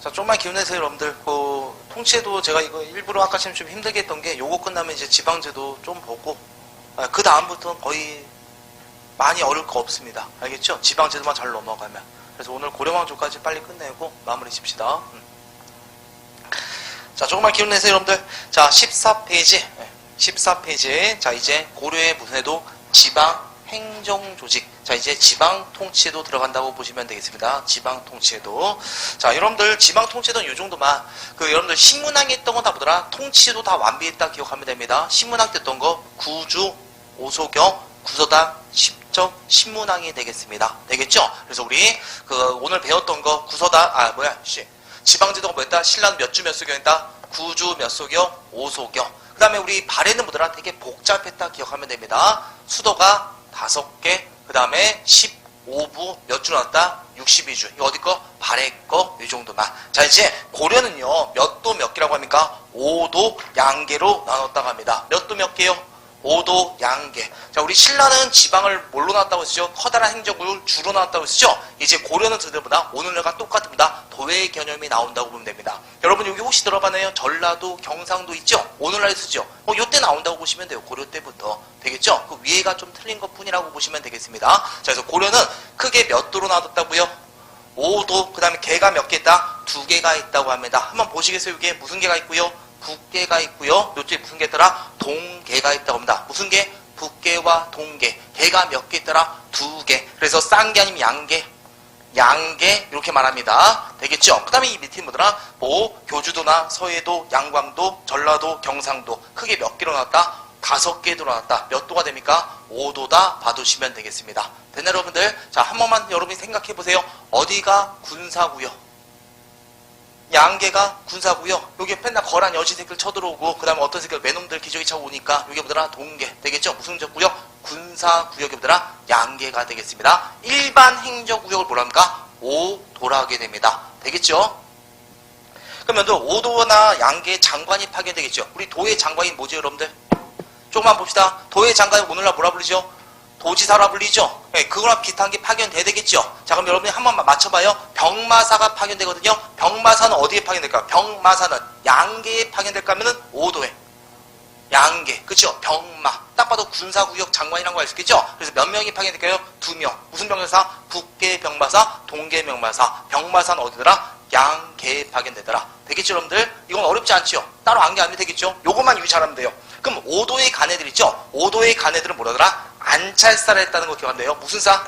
자, 좀만 기운내세요, 여러분들. 통치에도 제가 이거 일부러 아까 좀 힘들게 했던 게 요거 끝나면 이제 지방제도 좀 보고, 그 다음부터는 거의 많이 어려울 거 없습니다. 알겠죠? 지방제도만 잘 넘어가면. 그래서 오늘 고령왕조까지 빨리 끝내고 마무리 칩시다. 자, 조금만 기운내세요, 여러분들. 자, 14페이지. 14페이지. 자, 이제 고려의 무슨에도 지방 행정조직. 자, 이제 지방통치에도 들어간다고 보시면 되겠습니다. 지방통치에도. 자, 여러분들 지방통치에도는 이 정도만. 여러분들 신문항에 했던 건 다 뭐더라? 통치에도 다 완비했다 기억하면 됩니다. 신문항 때 했던 거 구주, 오소경, 구서당, 십적, 신문항이 되겠습니다. 되겠죠? 그래서 우리 오늘 배웠던 거 구서당, 지방제도가 뭐였다? 신라는 몇 주 몇 소경이다? 구주 몇 소경? 오소경. 그 다음에 우리 발해는 뭐더라? 되게 복잡했다 기억하면 됩니다. 수도가 5개, 그 다음에 15부 몇 주 나왔다? 62주. 이거 어디 거? 발해 거, 이 정도만. 자, 이제 고려는요, 몇 도 몇 개라고 합니까? 5도 양계로 나눴다고 합니다. 몇 도 몇 개요? 5도 양계. 자, 우리 신라는 지방을 뭘로 나왔다고 했죠? 커다란 행정구를 주로 나왔다고 했죠? 이제 고려는 그들보다 오늘과 똑같습니다. 도의 개념이 나온다고 보면 됩니다. 여러분 여기 혹시 들어봤나요? 전라도, 경상도 있죠? 오늘날 쓰죠? 요때 나온다고 보시면 돼요. 고려 때부터. 되겠죠? 그 위에가 좀 틀린 것 뿐이라고 보시면 되겠습니다. 자, 그래서 고려는 크게 몇 도로 나눴다고요? 5도. 그 다음에 개가 몇 개 있다? 2개가 있다고 합니다. 한번 보시겠어요? 이게 무슨 개가 있고요? 북계가 있고요. 요쪽에 무슨 개 있더라? 동계가 있다고 합니다. 무슨 개? 북계와 동계. 개가 몇 개 있더라? 2개. 그래서 쌍계 아니면 양계. 양계 이렇게 말합니다. 되겠죠? 그 다음에 이 밑에 뭐더라? 교주도나 서해도, 양광도, 전라도, 경상도. 크게 몇 개로 나왔다? 5개로 나왔다. 몇 도가 됩니까? 5도다 봐두시면 되겠습니다. 됐나요, 여러분들? 자, 한 번만 여러분이 생각해 보세요. 어디가 군사구요? 양계가 군사구요. 여기 맨날 거란 여지 새끼를 쳐들어오고, 그 다음에 어떤 새끼를 매놈들 기저귀 차고 오니까 여기 뭐더라? 동계. 되겠죠? 무슨 구역? 군사구역이 뭐더라? 양계가 되겠습니다. 일반 행정구역을 뭐라 합니까? 5도라 하게 됩니다. 되겠죠? 그러면 5도나 양계의 장관이 파견되겠죠? 우리 도의 장관이 뭐죠, 여러분들? 조금만 봅시다. 도의 장관이 오늘날 뭐라 부르죠? 도지사라 불리죠? 네, 그거랑 비슷한 게 파견돼야 되겠죠? 자, 그럼 여러분이 한 번만 맞춰봐요. 병마사가 파견되거든요. 병마사는 어디에 파견될까요? 병마사는 양계에 파견될까 하면은 5도에. 양계. 그쵸? 병마. 딱 봐도 군사구역 장관이란 거 알 수 있겠죠? 그래서 몇 명이 파견될까요? 2명. 무슨 병마사? 북계 병마사, 동계 병마사. 병마사는 어디더라? 양계에 파견되더라. 되겠죠, 여러분들? 이건 어렵지 않죠? 따로 안게 안 되겠죠? 요것만 유의 잘하면 돼요. 그럼 5도의 간애들 있죠? 5도의 간애들은 뭐라더라? 안찰사를 했다는 거 기억한대요. 무슨 사?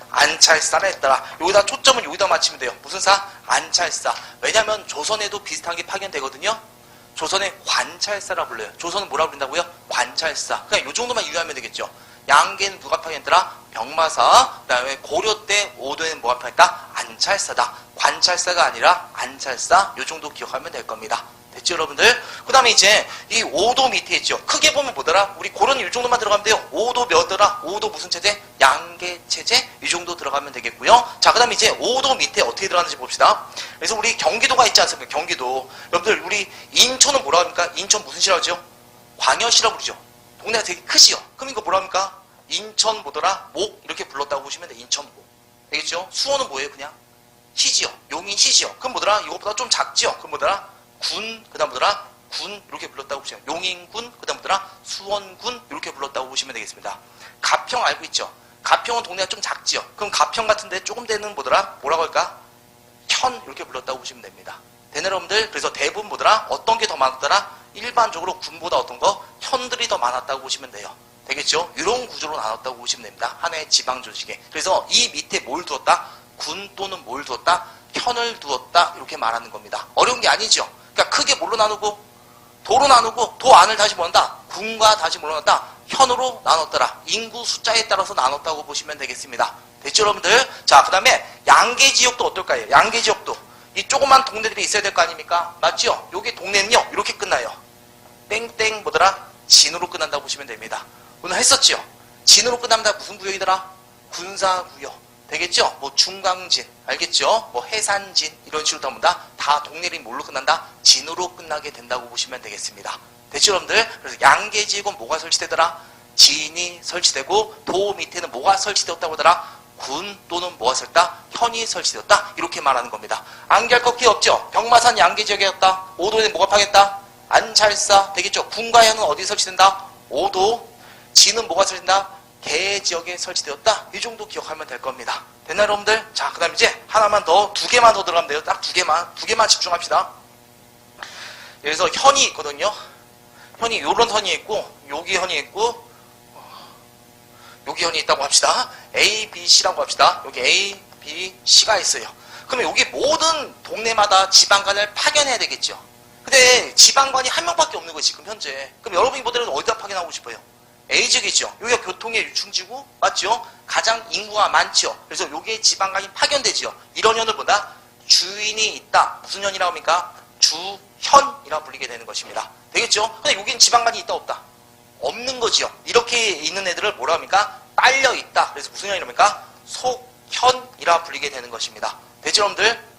안찰사를 했더라. 여기다 초점은 여기다 맞추면 돼요. 무슨 사? 안찰사. 왜냐면 조선에도 비슷한 게 파견되거든요. 조선에 관찰사라 불러요. 조선은 뭐라 부른다고요? 관찰사. 그냥 요 정도만 이해하면 되겠죠. 양계는 누가 파견했더라? 병마사. 그 다음에 고려 때 5도에는 뭐가 파견했다? 안찰사다. 관찰사가 아니라 안찰사. 요 정도 기억하면 될 겁니다. 됐죠, 여러분들? 그 다음에 이제 이 5도 밑에 있죠. 크게 보면 뭐더라? 우리 고려는 이 정도만 들어가면 돼요. 5도 몇더라? 5도 무슨 체제? 양계 체제? 이 정도 들어가면 되겠고요. 자, 그 다음에 이제 5도 밑에 어떻게 들어가는지 봅시다. 그래서 우리 경기도가 있지 않습니까? 경기도. 여러분들, 우리 인천은 뭐라 합니까? 인천 무슨 시라고 하죠? 광역시라고 부르죠. 동네가 되게 크지요. 그럼 이거 뭐라 합니까? 인천 뭐더라? 목 이렇게 불렀다고 보시면 돼. 인천목. 되겠죠? 수원은 뭐예요? 그냥 시지요. 용인시지요. 그럼 뭐더라? 이것보다 좀 작지요. 그럼 뭐더라? 군, 그 다음 뭐더라? 군, 이렇게 불렀다고 보시면 용인군, 그 다음 뭐더라? 수원군, 이렇게 불렀다고 보시면 되겠습니다. 가평 알고 있죠? 가평은 동네가 좀 작지요? 그럼 가평 같은데 조금 되는 뭐더라? 뭐라고 할까? 현, 이렇게 불렀다고 보시면 됩니다. 되네, 여러분들? 그래서 대부분 뭐더라? 어떤 게 더 많았더라? 일반적으로 군보다 어떤 거? 현들이 더 많았다고 보시면 돼요. 되겠죠? 이런 구조로 나눴다고 보시면 됩니다. 하나의 지방 조직에. 그래서 이 밑에 뭘 두었다? 군 또는 뭘 두었다? 현을 두었다. 이렇게 말하는 겁니다. 어려운 게 아니죠? 그러니까 크게 뭘로 나누고 도로 나누고 도 안을 다시 뭐한다? 군과 다시 뭘로 나눴다? 현으로 나눴더라. 인구 숫자에 따라서 나눴다고 보시면 되겠습니다. 됐죠, 여러분들? 자, 그 다음에 양계 지역도 어떨까요? 양계 지역도 이 조그만 동네들이 있어야 될 거 아닙니까? 맞죠? 여기 동네는요 이렇게 끝나요. 땡땡 뭐더라? 진으로 끝난다고 보시면 됩니다. 오늘 했었죠? 진으로 끝나면 다 무슨 구역이더라? 군사구역. 되겠죠? 뭐 중강진, 알겠죠? 뭐 해산진 이런 식으로 나온다. 다 동네들이 뭘로 끝난다? 진으로 끝나게 된다고 보시면 되겠습니다. 됐죠, 여러분들? 그래서 양계지역은 뭐가 설치되더라? 진이 설치되고 도 밑에는 뭐가 설치되었다고 하더라? 군 또는 뭐가 설다? 현이 설치되었다. 이렇게 말하는 겁니다. 안개할 거 기회 없죠? 병마산 양계 지역이었다. 5도에 뭐가 파겠다? 안찰사 되겠죠? 군과 현은 어디 설치된다? 5도. 지는 뭐가 설치된다? 개 지역에 설치되었다. 이 정도 기억하면 될 겁니다. 됐나요, 여러분들? 자, 그 다음 이제 하나만 더, 2개만 더 들어가면 돼요. 딱 2개만 집중합시다. 여기서 현이 있거든요. 현이 요런 현이 있고, 여기 현이 있고, 여기 현이 있다고 합시다. A, B, C라고 합시다. 여기 A, B, C가 있어요. 그러면 여기 모든 동네마다 지방관을 파견해야 되겠죠. 근데 지방관이 한 명밖에 없는 거예요, 지금 현재. 그럼 여러분이 보더라도 어디다 파견하고 싶어요? A지역이죠. 여기가 교통의 유충지구, 맞죠? 가장 인구가 많죠. 그래서 여기에 지방관이 파견되지요. 이런 현을 보다 주인이 있다. 무슨 현이라고 합니까? 주현이라 불리게 되는 것입니다. 되겠죠? 근데 여기는 지방관이 있다, 없다? 없는 거지요. 이렇게 있는 애들을 뭐라 합니까? 딸려 있다. 그래서 무슨 현이랍니까? 속현이라 불리게 되는 것입니다. 되죠, 여러분들?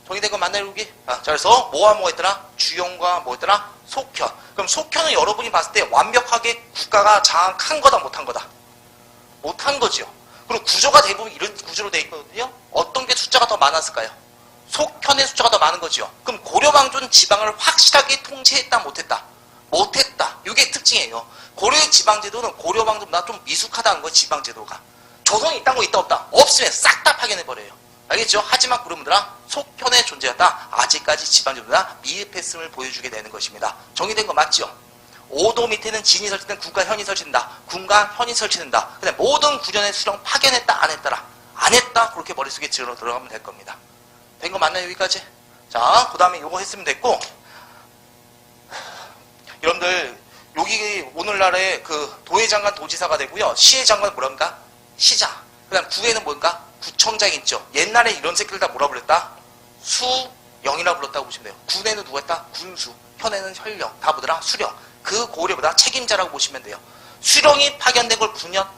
정의된 건 맞나요, 여기? 자, 그래서 뭐와 뭐가 있더라? 주현과 뭐 있더라? 속현. 그럼 속현은 여러분이 봤을 때 완벽하게 국가가 장악한 거다, 못한 거다? 못한 거지요. 그리고 구조가 대부분 이런 구조로 되어 있거든요. 어떤 게 숫자가 더 많았을까요? 속현의 숫자가 더 많은 거지요. 그럼 고려방조는 지방을 확실하게 통치했다, 못했다? 못했다. 이게 특징이에요. 고려의 지방제도는 고려방조보다 좀 미숙하다는 거예요, 지방제도가. 조선이 있다는 거 있다, 없다? 없으면 싹 다 파견해버려요. 알겠죠? 하지만 고려문들아 속현의 존재였다. 아직까지 지방제도보다 미흡했음을 보여주게 되는 것입니다. 정의된 거 맞죠? 5도 밑에는 진이 설치된 군과 현이 설치된다. 군과 현이 설치된다. 근데 모든 구전의 수령 파견했다, 안 했더라? 안 했다. 그렇게 머릿속에 들어가면 될 겁니다. 된 거 맞나요, 여기까지? 자, 그 다음에 요거 했으면 됐고, 여러분들 여기 오늘날의 그 도의장관 도지사가 되고요. 시의 장관은 뭐랍니까? 시장. 그 다음 구에는 뭔가? 구청장 있죠. 옛날에 이런 새끼들 다 뭐라 불렀다? 수령이라 불렀다고 보시면 돼요. 군에는 누가 했다? 군수. 현에는 현령. 다 뭐더라? 수령. 그 고려보다 책임자라고 보시면 돼요. 수령이 파견된 걸 군현,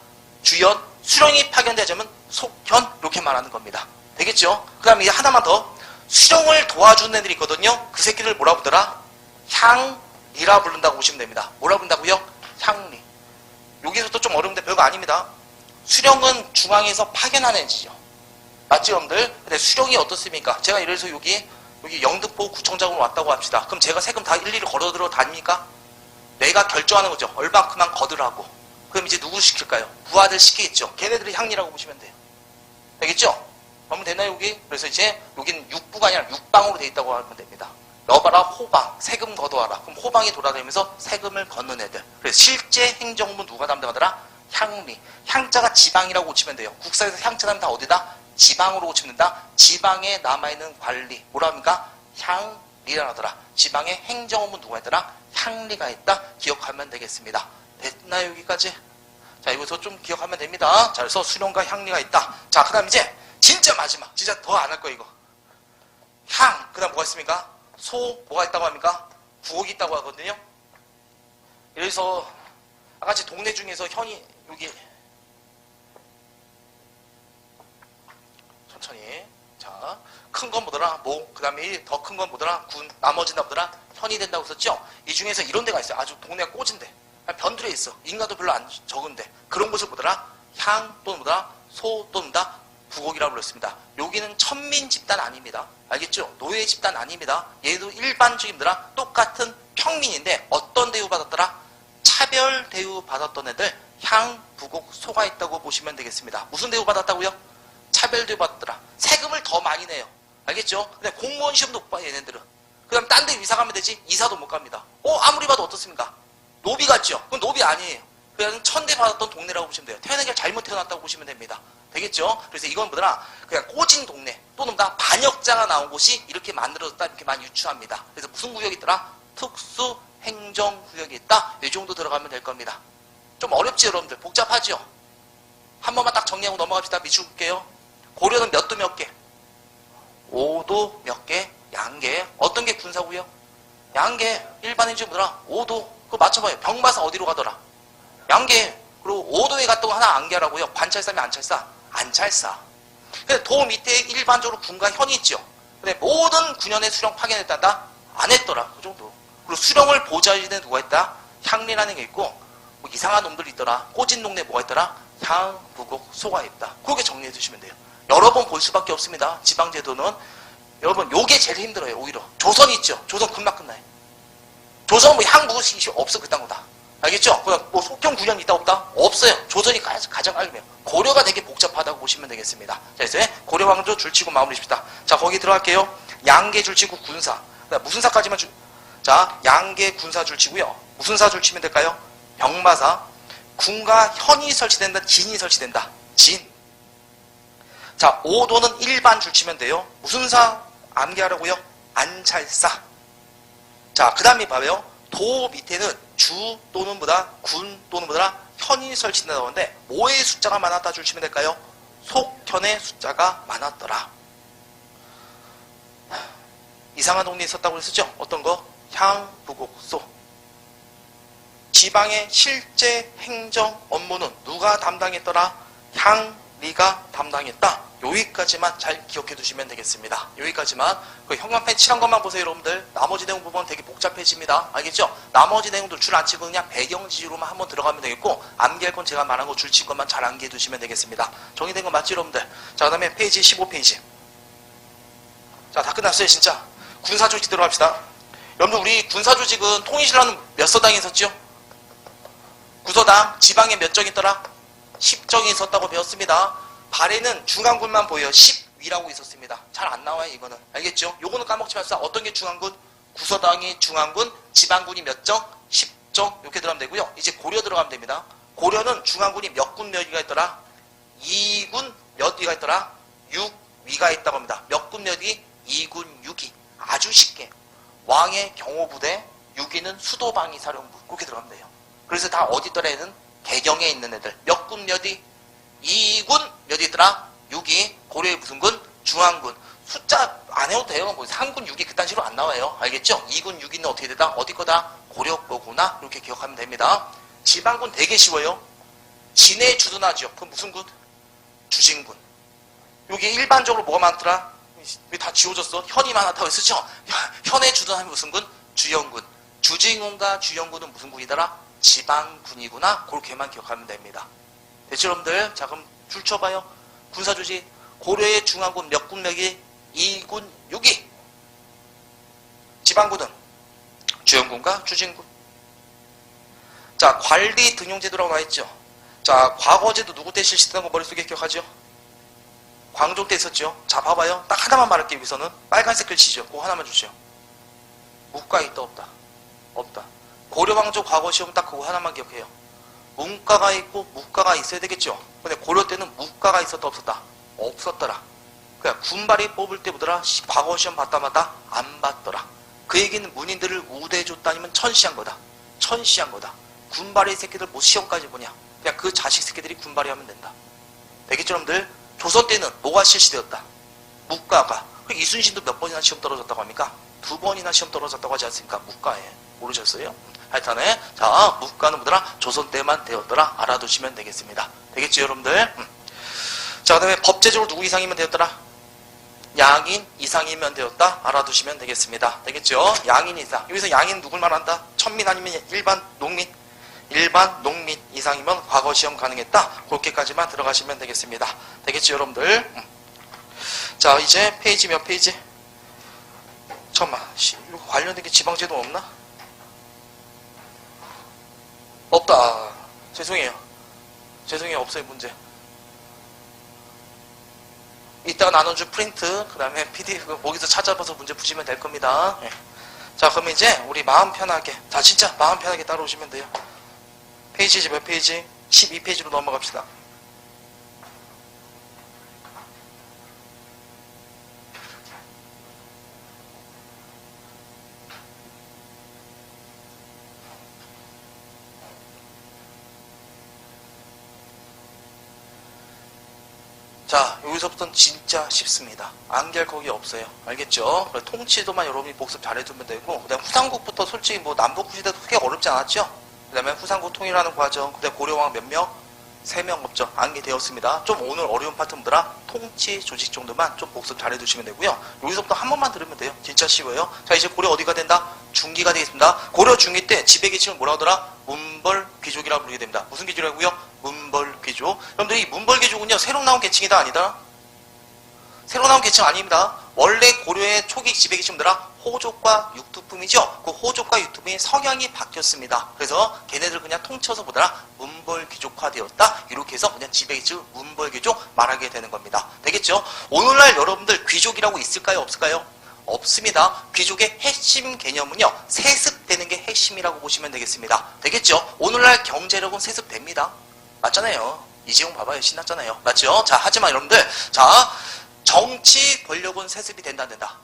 주현, 수령이 파견되자면 속현 이렇게 말하는 겁니다. 되겠죠? 그 다음에 하나만 더. 수령을 도와주는 애들이 있거든요. 그 새끼들 뭐라 부르더라? 향리라 부른다고 보시면 됩니다. 뭐라 부른다고요? 향리. 여기서도 좀 어려운데 별거 아닙니다. 수령은 중앙에서 파견하는 애지죠. 맞죠, 여러분들? 근데 수령이 어떻습니까? 제가 예를 들어서 여기 영등포 구청장으로 왔다고 합시다. 그럼 제가 세금 다 일일이 걸어들어 다닙니까? 내가 결정하는 거죠. 얼마큼만 거두라고. 그럼 이제 누구 시킬까요? 부하들 시키겠죠. 걔네들이 향리라고 보시면 돼요. 되겠죠? 그러면 되나요, 여기? 그래서 이제 여기는 육부가 아니라 육방으로 돼 있다고 하면 됩니다. 여봐라, 호방. 세금 거둬와라. 그럼 호방이 돌아다니면서 세금을 걷는 애들. 그래서 실제 행정부 누가 담당하더라? 향리. 향자가 지방이라고 고치면 돼요. 국사에서 향자 하면 다 어디다? 지방으로 고치면 된다. 지방에 남아있는 관리. 뭐라 합니까? 향리라 하더라. 지방의 행정부 누가 있더라? 향리가 있다. 기억하면 되겠습니다. 됐나요, 여기까지? 자, 이거서 좀 기억하면 됩니다. 자, 그래서 수령과 향리가 있다. 자, 그 다음 이제 진짜 마지막. 진짜 더 안 할 거예요, 이거. 향. 그 다음 뭐가 있습니까? 소. 뭐가 있다고 합니까? 부엌이 있다고 하거든요. 여기서 아까같이 동네 중에서 현이 여기 천천히. 자, 큰 건 뭐더라? 모. 그 다음에 더 큰 건 뭐더라? 군. 나머지는 뭐더라? 현이 된다고 썼죠? 이 중에서 이런 데가 있어요. 아주 동네가 꼬진데. 변두리에 있어. 인가도 별로 안 적은데. 그런 곳을 뭐더라? 향 또는 뭐더라? 소 또는 다 부곡이라고 불렀습니다. 여기는 천민 집단 아닙니다. 알겠죠? 노예 집단 아닙니다. 얘도 일반적인 뭐더라? 똑같은 평민인데 어떤 대우 받았더라? 차별 대우 받았던 애들 향, 부곡, 소가 있다고 보시면 되겠습니다. 무슨 대우 받았다고요? 차별 대우 받았더라. 세금을 더 많이 내요. 알겠죠? 근데 공무원 시험도 못 봐, 얘네들은. 그 다음 딴 데 이사 가면 되지? 이사도 못 갑니다. 아무리 봐도 어떻습니까? 노비 같죠? 그건 노비 아니에요. 그냥 천대 받았던 동네라고 보시면 돼요. 태어난 게 잘못 태어났다고 보시면 됩니다. 되겠죠? 그래서 이건 뭐더라? 그냥 꼬진 동네 또는 다 반역자가 나온 곳이 이렇게 만들어졌다 이렇게 많이 유추합니다. 그래서 무슨 구역이 있더라? 특수 행정구역이 있다. 이 정도 들어가면 될 겁니다. 좀 어렵지 여러분들? 복잡하죠? 한 번만 딱 정리하고 넘어갑시다. 미줄게요. 고려는 몇 도 몇 개? 5도 몇 개? 양개. 어떤 게 군사구역? 양개. 일반인지 뭐더라? 5도. 그거 맞춰봐요. 병마사 어디로 가더라? 양개. 그리고 5도에 갔다고 하나 안개라고요. 관찰사면 안찰사? 안찰사. 근데 도 밑에 일반적으로 군과 현이 있죠. 근데 모든 군현의 수령 파견했다? 안 했더라. 그 정도. 그리고 수령을 보좌해주는 누가 있다? 향리라는 게 있고 뭐 이상한 놈들 있더라. 꼬진 동네 뭐가 있더라? 향, 부곡, 소가 있다. 그렇게 정리해 두시면 돼요. 여러 번 볼 수밖에 없습니다. 지방제도는. 여러분 요게 제일 힘들어요. 오히려 조선 있죠. 조선 금방 끝나요. 조선 뭐 향, 부곡 없어. 그딴 거다. 알겠죠? 뭐 속경 구현 있다 없다? 없어요. 조선이 가장 알면 고려가 되게 복잡하다고 보시면 되겠습니다. 자, 이제 고려 왕조 줄치고 마무리 십시다. 자, 거기 들어갈게요. 양계 줄치고 군사. 무슨 사까지만 자, 양계 군사 줄치고요. 무슨 사 줄치면 될까요? 병마사. 군과 현이 설치된다. 진이 설치된다. 진. 자, 오도는 일반 줄치면 돼요. 무슨 사 암기하라고요? 안찰사. 자, 그 다음에 봐요. 도 밑에는 주 또는 보다 군 또는 보다 현이 설치된다고 하는데 뭐의 숫자가 많았다 줄치면 될까요? 속현의 숫자가 많았더라. 이상한 동네에 있었다고 했었죠? 어떤 거? 향, 부곡, 소. 지방의 실제 행정 업무는 누가 담당했더라? 향리가 담당했다. 여기까지만 잘 기억해 두시면 되겠습니다. 여기까지만. 그 형광펜 칠한 것만 보세요, 여러분들. 나머지 내용 부분 되게 복잡해집니다. 알겠죠? 나머지 내용도 줄 안 치고 그냥 배경지로만 한번 들어가면 되겠고, 암기할 건 제가 말한 거 줄 친 것만 잘 암기해 두시면 되겠습니다. 정리된 거 맞죠, 여러분들? 자, 그 다음에 페이지 15페이지. 자, 다 끝났어요, 진짜. 군사조직 들어갑시다. 여러분들, 우리 군사조직은 통일신라는 몇 서당이 있었죠? 9서당. 지방에 몇 정 있더라? 10정이 있었다고 배웠습니다. 발에는 중앙군만 보여요. 10위라고 있었습니다. 잘 안 나와요, 이거는. 알겠죠? 요거는 까먹지 마세요. 어떤 게 중앙군? 9서당이 중앙군, 지방군이 몇 정? 10정. 이렇게 들어가면 되고요. 이제 고려 들어가면 됩니다. 고려는 중앙군이 몇 군 몇 위가 있더라? 2군 몇 위가 있더라? 6위가 있다고 합니다. 몇 군 몇 위? 2군 6위. 아주 쉽게. 왕의 경호부대, 6위는 수도방위 사령부. 그렇게 들어가면 돼요. 그래서 다 어디 있더라? 얘는 개경에 있는 애들. 몇 군 몇 위? 2군 몇 위 있더라? 6위. 고려의 무슨 군? 중앙군. 숫자 안 해도 돼요. 뭐 3군 6위 그딴 식으로 안 나와요. 알겠죠? 2군 6위는 어떻게 되다? 어디 거다? 고려 거구나. 이렇게 기억하면 됩니다. 지방군 되게 쉬워요. 진해 주둔하죠. 그럼 무슨 군? 주진군. 여기 일반적으로 뭐가 많더라? 왜 다 지워졌어? 현이 많았다고 했었죠? 현에 주둔하면 무슨 군? 주영군. 주진군과 주영군은 무슨 군이더라? 지방군이구나. 그렇게만 기억하면 됩니다. 됐죠, 여러분들? 자, 그럼 줄 쳐봐요. 군사조직. 고려의 중앙군 몇 군 몇위? 2군 6위. 지방군은 주영군과 주진군. 자, 관리 등용제도라고 나와있죠. 자, 과거제도 누구 때 실시했던 거 머릿속에 기억하죠? 광종 때 있었죠. 자, 봐봐요. 딱 하나만 말할게요. 여기서는 빨간색 글씨죠. 그거 하나만 주죠. 문과 있다 없다? 없다. 고려왕조 과거 시험 딱 그거 하나만 기억해요. 문과가 있고 무과가 있어야 되겠죠. 근데 고려 때는 무과가 있었다 없었다? 없었더라. 그냥 군발이 뽑을 때 보더라. 과거 시험 봤다마다 안 봤더라. 그 얘기는 문인들을 우대해줬다 아니면 천시한 거다. 천시한 거다. 군발의 새끼들 뭐 시험까지 보냐. 그냥 그 자식 새끼들이 군발이 하면 된다. 되겠죠, 여러분들? 조선 때는 뭐가 실시되었다? 무과가. 이순신도 몇 번이나 시험 떨어졌다고 합니까? 2번이나 시험 떨어졌다고 하지 않습니까? 무과에. 모르셨어요? 하여튼에 자, 무과는 뭐더라? 조선 때만 되었더라. 알아두시면 되겠습니다. 되겠죠, 여러분들? 자, 그 다음에 법제적으로 누구 이상이면 되었더라? 양인 이상이면 되었다. 알아두시면 되겠습니다. 되겠죠? 양인 이상. 여기서 양인 누굴 말한다? 천민 아니면 일반 농민? 일반 농민 이상이면 과거 시험 가능했다. 그렇게까지만 들어가시면 되겠습니다. 되겠죠, 여러분들? 자, 이제 페이지 몇 페이지? 잠깐만, 이거 관련된 게 지방제도 없나? 없다. 죄송해요. 죄송해요. 없어요, 문제. 이따가 나눠준 프린트, 그 다음에 PDF, 거기서 찾아봐서 문제 푸시면 될 겁니다. 예. 자, 그럼 이제 우리 마음 편하게, 자, 진짜 마음 편하게 따라오시면 돼요. 페이지 몇 페이지? 12페이지로 넘어갑시다. 자, 여기서부터는 진짜 쉽습니다. 암기할 거기 없어요. 알겠죠? 통치도만 여러분이 복습 잘해두면 되고, 그 다음 후삼국부터 솔직히 뭐 남북시대도 크게 어렵지 않았죠? 그 다음에 후삼국 통일하는 과정, 그 다음에 고려왕 몇 명? 3명 없죠. 암기되었습니다. 좀 오늘 어려운 파트들아 통치 조직 정도만 좀 복습 잘해두시면 되고요. 여기서부터 한 번만 들으면 돼요. 진짜 쉬워요. 자, 이제 고려 어디가 된다? 중기가 되겠습니다. 고려 중기 때 지배계층을 뭐라 하더라? 문벌 귀족이라고 부르게 됩니다. 무슨 귀족이라고요? 문벌귀족. 여러분들 이 문벌귀족은요, 새로 나온 계층이다 아니다? 새로 나온 계층 아닙니다. 원래 고려의 초기 지배 계층들아 호족과 육두품이죠. 그 호족과 육두품이 성향이 바뀌었습니다. 그래서 걔네들 그냥 통쳐서 보더라 문벌귀족화되었다. 이렇게 해서 그냥 지배 계층 문벌귀족 말하게 되는 겁니다. 되겠죠? 오늘날 여러분들 귀족이라고 있을까요? 없을까요? 없습니다. 귀족의 핵심 개념은요, 세습되는 게 핵심이라고 보시면 되겠습니다. 되겠죠? 오늘날 경제력은 세습됩니다. 맞잖아요. 이재용 봐봐요. 신났잖아요. 맞죠? 자, 하지만 여러분들, 자, 정치 권력은 세습이 된다 안 된다?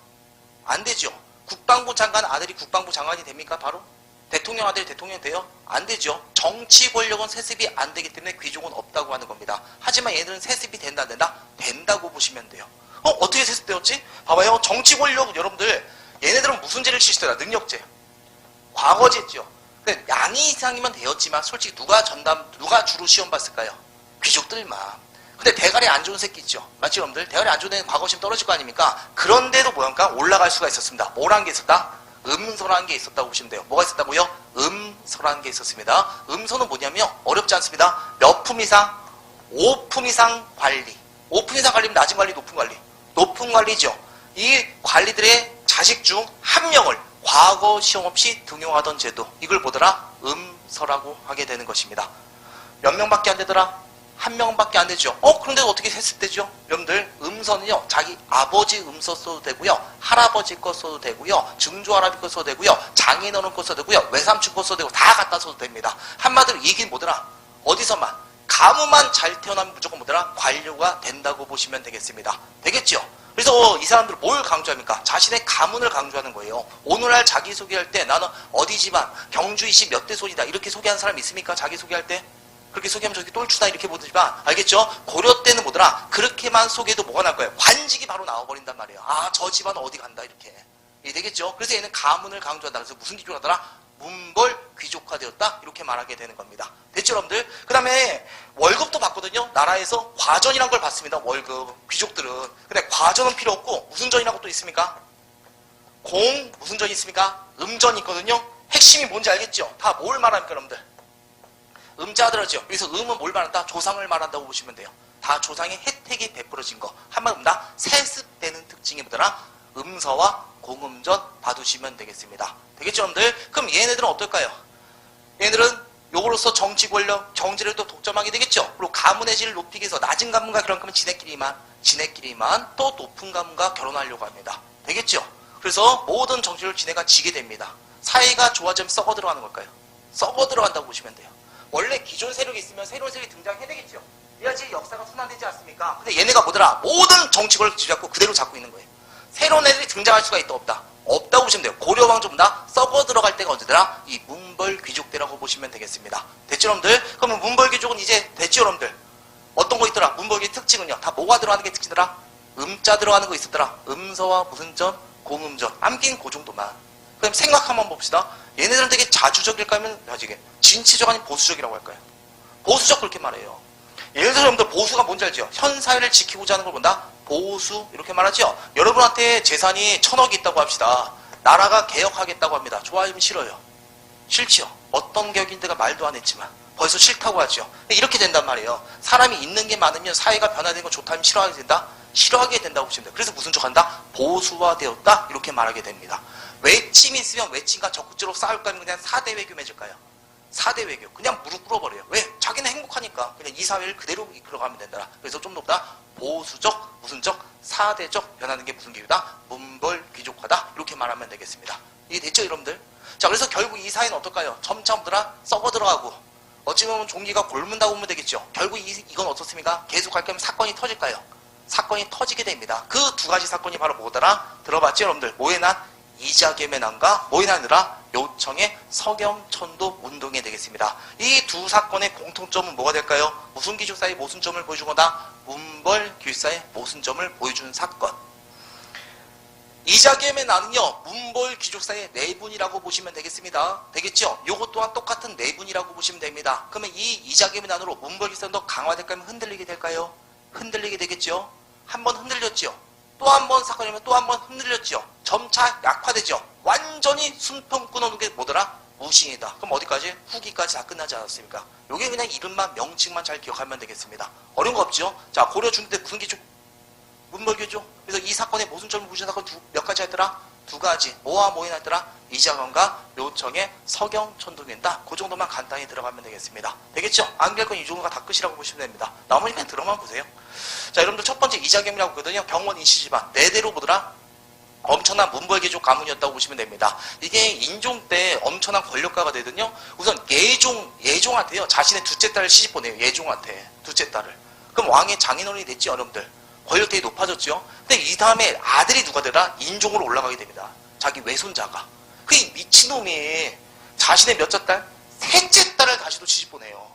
안 되죠. 국방부 장관 아들이 국방부 장관이 됩니까? 바로? 대통령 아들이 대통령이 돼요? 안 되죠. 정치 권력은 세습이 안 되기 때문에 귀족은 없다고 하는 겁니다. 하지만 얘들은 세습이 된다 안 된다? 된다고 보시면 돼요. 어떻게 세습되었지? 봐봐요. 정치 권력 여러분들 얘네들은 무슨 죄를 지시더라? 능력죄. 과거죄죠. 양이 이상이면 되었지만 솔직히 누가 주로 시험 봤을까요? 귀족들만. 근데 대가리 안 좋은 새끼 있죠. 맞죠 여러분들? 대가리 안 좋은 애는 과거시험 떨어질 거 아닙니까? 그런데도 뭐랄까 올라갈 수가 있었습니다. 뭐란 게 있었다? 음서라는 게 있었다고 보시면 돼요. 뭐가 있었다고요? 음서라는 게 있었습니다. 음서는 뭐냐면 어렵지 않습니다. 몇 품 이상? 5품 이상 관리. 5품 이상 관리면 낮은 관리, 높은 관리. 높은 관리죠. 이 관리들의 자식 중 한 명을 과거 시험 없이 등용하던 제도. 이걸 보더라 음서라고 하게 되는 것입니다. 몇 명밖에 안 되더라? 한 명밖에 안 되죠. 그런데 어떻게 세습되죠? 여러분들 음서는요, 자기 아버지 음서 써도 되고요, 할아버지 거 써도 되고요, 증조할아버지 거 써도 되고요, 장인어른 거 써도 되고요, 외삼촌 거 써도 되고 다 갖다 써도 됩니다. 한마디로 이게 뭐더라? 어디서만 가문만 잘 태어나면 무조건 뭐더라? 관료가 된다고 보시면 되겠습니다. 되겠죠? 그래서 이 사람들 뭘 강조합니까? 자신의 가문을 강조하는 거예요. 오늘날 자기소개할 때 나는 어디 집안, 경주이시 몇 대 손이다 이렇게 소개하는 사람 있습니까? 자기소개할 때? 그렇게 소개하면 저기 똘추다 이렇게 보지만 알겠죠? 고려 때는 뭐더라? 그렇게만 소개해도 뭐가 날 거예요? 관직이 바로 나와버린단 말이에요. 아, 저 집안 어디 간다 이렇게. 이게 되겠죠? 그래서 얘는 가문을 강조한다. 그래서 무슨 귀족하더라? 문벌 귀족화되었다 이렇게 말하게 되는 겁니다. 됐죠 여러분들? 그 다음에 월급도 받거든요. 나라에서 과전이란 걸 받습니다. 월급. 귀족들은. 근데 과전은 필요 없고 무슨 전이라고 또 있습니까? 무슨 전이 있습니까? 음전이 있거든요. 핵심이 뭔지 알겠죠? 다 뭘 말합니까 여러분들? 음자들하죠. 그래서 음은 뭘 말한다? 조상을 말한다고 보시면 돼요. 다 조상의 혜택이 베풀어진 거. 한마디로 다 세습되는 특징이 뭐더라? 음서와 공음전 봐두시면 되겠습니다. 되겠죠 여러분들? 그럼 얘네들은 어떨까요? 얘네들은 요거로서 정치 권력, 경제를 또 독점하게 되겠죠? 그리고 가문의 질을 높이기 위해서 낮은 가문과 결혼하면 지네끼리만 또 높은 가문과 결혼하려고 합니다. 되겠죠? 그래서 모든 정치를 지네가 지게 됩니다. 사회가 좋아지면 썩어 들어가는 걸까요? 썩어 들어간다고 보시면 돼요. 원래 기존 세력이 있으면 새로운 세력이 등장해야 되겠죠. 이래야지 역사가 순환되지 않습니까? 근데 얘네가 뭐더라? 모든 정치권을 쥐잡고 그대로 잡고 있는 거예요. 새로운 애들이 등장할 수가 있다 없다? 없다고 보시면 돼요. 고려왕 좀 다 썩어 들어갈 때가 언제더라? 이 문벌 귀족대라고 보시면 되겠습니다. 됐죠 여러분들? 그러면 문벌 귀족은 이제 됐죠 여러분들? 어떤 거 있더라? 문벌 귀 특징은요. 다 뭐가 들어가는 게 특징이더라? 음자 들어가는 거 있었더라. 음서와 무슨 전? 공음전. 암긴 그 정도만. 그럼 생각 한번 봅시다. 얘네들은 되게 자주적일까 하면 진취적 아닌 보수적이라고 할까요? 보수적 그렇게 말해요. 예를 들어서 여러분들 보수가 뭔지 알죠? 현 사회를 지키고자 하는 걸 본다? 보수 이렇게 말하죠. 여러분한테 재산이 1000억이 있다고 합시다. 나라가 개혁하겠다고 합니다. 좋아요? 싫어요? 싫죠. 어떤 개혁인데가 말도 안 했지만 벌써 싫다고 하죠. 이렇게 된단 말이에요. 사람이 있는 게 많으면 사회가 변화되는 건 좋다면 싫어하게 된다? 싫어하게 된다고 보시면 돼요. 그래서 무슨 척한다? 보수화되었다 이렇게 말하게 됩니다. 외침이 있으면 외침과 적극적으로 싸울까 하면 그냥 4대 외교 맺을까요? 4대 외교. 그냥 무릎 꿇어버려요. 왜? 자기는 행복하니까 그냥 이 사회를 그대로 이끌어가면 된다. 그래서 좀 더 보수적, 무슨 적, 4대적 변하는 게 무슨 기류다? 문벌 귀족화다. 이렇게 말하면 되겠습니다. 이게 됐죠 여러분들? 자, 그래서 결국 이 사회는 어떨까요? 점차 뭐더라? 썩어 들어가고 어찌 보면 종기가 곪는다고 보면 되겠죠. 결국 이건 어떻습니까? 계속 갈 거면 사건이 터질까요? 사건이 터지게 됩니다. 그 두 가지 사건이 바로 뭐더라? 들어봤죠 여러분들? 뭐에 난? 이자겸의 난과 뭐에 난이더라? 요청의 서경천도 운동이 되겠습니다. 이 두 사건의 공통점은 뭐가 될까요? 무슨 귀족사의 모순점을 보여준 거다? 문벌 귀족사의 모순점을 보여준 사건. 이자겸의 난은요, 문벌 귀족사의 내분이라고 보시면 되겠습니다. 되겠죠? 요것 또한 똑같은 내분이라고 보시면 됩니다. 그러면 이 이자겸의 난으로 문벌 귀족사는 더 강화될까요? 흔들리게 될까요? 흔들리게 되겠죠? 한번 흔들렸죠? 또 한 번 사건이면 또 한 번 흔들렸죠? 점차 약화되죠? 완전히 숨통 끊어놓은 게 뭐더라? 무신이다. 그럼 어디까지? 후기까지 다 끝나지 않았습니까? 요게 그냥 이름만 명칭만 잘 기억하면 되겠습니다. 어려운 거 없죠? 자, 고려 중기 때 무슨 기조? 문벌기조. 그래서 이 사건의 모순점을 무신 사건 몇 가지 했더라? 두 가지. 뭐와 뭐에 났더라? 이자겸과 묘청의 서경 천둥인다. 그 정도만 간단히 들어가면 되겠습니다. 되겠죠? 안될 건 이 정도가 다 끝이라고 보시면 됩니다. 나머지 그냥 들어만 보세요. 자, 여러분들 첫 번째 이자겸이라고 했거든요. 경원 인시집안. 네 대로 보더라? 엄청난 문벌계족 가문이었다고 보시면 됩니다. 이게 인종 때 엄청난 권력가가 되거든요. 우선 예종한테요. 자신의 둘째 딸을 시집 보내요. 예종한테. 둘째 딸을. 그럼 왕의 장인어른이 됐죠, 여러분들. 권력 되게 높아졌죠. 근데 이 다음에 아들이 누가 되라? 인종으로 올라가게 됩니다. 자기 외손자가. 그 미친놈이 자신의 몇째 딸? 셋째 딸을 다시도 시집 보내요.